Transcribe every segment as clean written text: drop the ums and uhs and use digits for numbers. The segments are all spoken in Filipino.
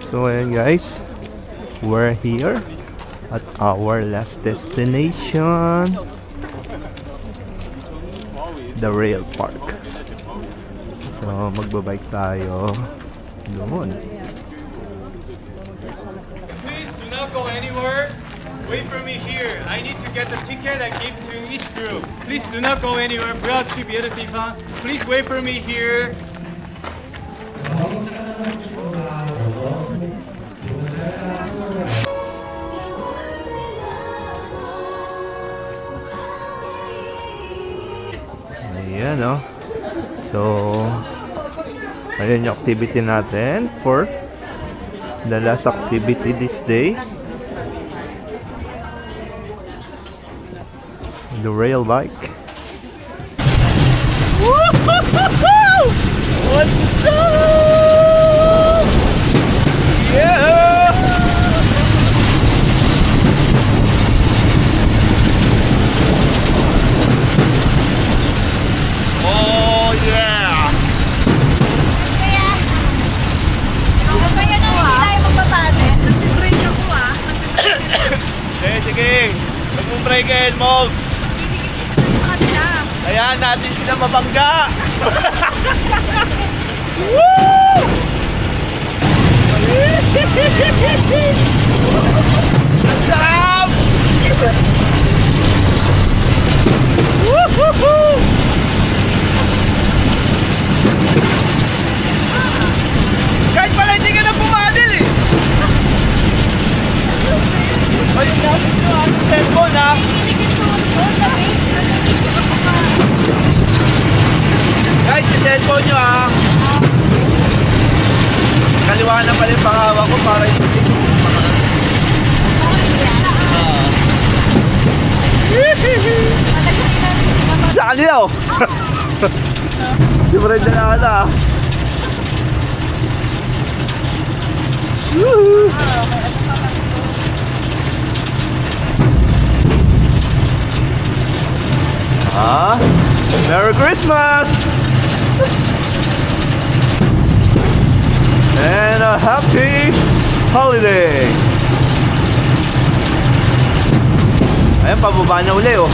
So ayan guys, we're here at our last destination, the rail park. So magbabike tayo doon. Please do not go anywhere. Wait for me here. I need to get the ticket and give to each group. Please do not go anywhere. 不要去别的地方. Please wait for me here. Ayan o. So, ayan yung activity natin for the last activity this day. The rail bike. What's up? Yeah! Oh yeah! Kaya nang hindi tayo magpapate. Break ako ah. Sige, huwag mong breakin mo. Hayaan natin sila mabangga. Woo! Ang sarap! Woo-hoo-hoo! Kahit pala hindi ka na pumadil eh. Ayun na, ang cellphone ha. Guys, yung cellphone nyo ha. Kaliwa na pala yung pangawa ko para hindi saan niyo? Di mo rin dala na. Woohoo! Ah, Merry Christmas! And a happy holiday! Ayan, pababa na uli oh.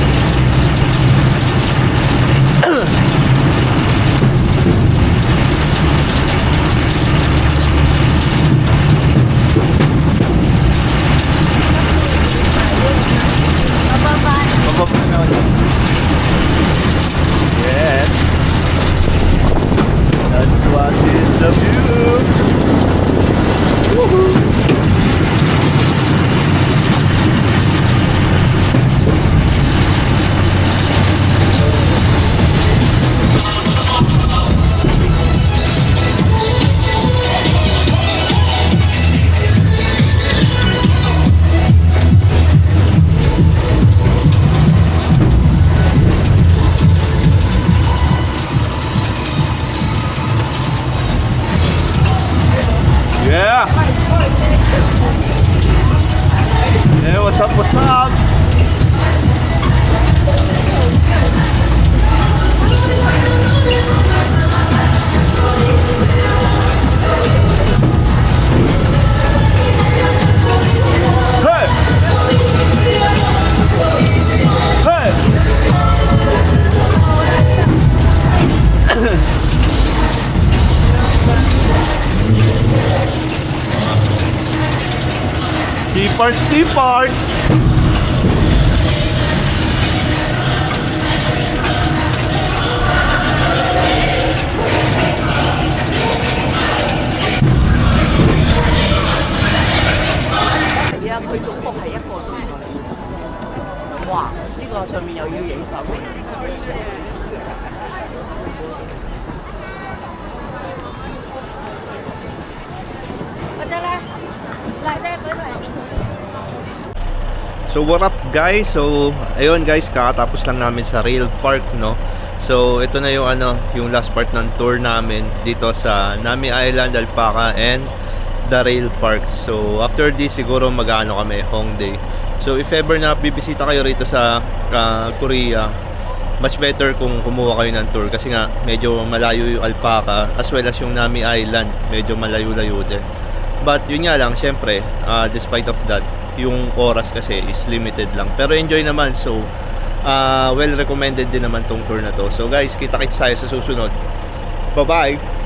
Pababa na uli. Yes. That's what is the view. Woohoo. Yeah. Hey, what's up? What's up? Hey. Hey. T-parts. So what up guys? So ayun guys, kakatapos lang namin sa rail park, no? So ito na yung yung last part ng tour namin dito sa Nami Island, Alpaca and the rail park. So after this siguro mag-ano kami, Hongdae. So if ever na bibisita kayo rito sa Korea, much better kung kumuha kayo ng tour kasi nga medyo malayo yung Alpaca as well as yung Nami Island, medyo malayo-layo din. But yun nga lang, syempre, despite of that, yung oras kasi is limited lang. Pero enjoy naman, so well recommended din naman tong tour na to. So guys, kita-kits tayo sa susunod. Bye-bye!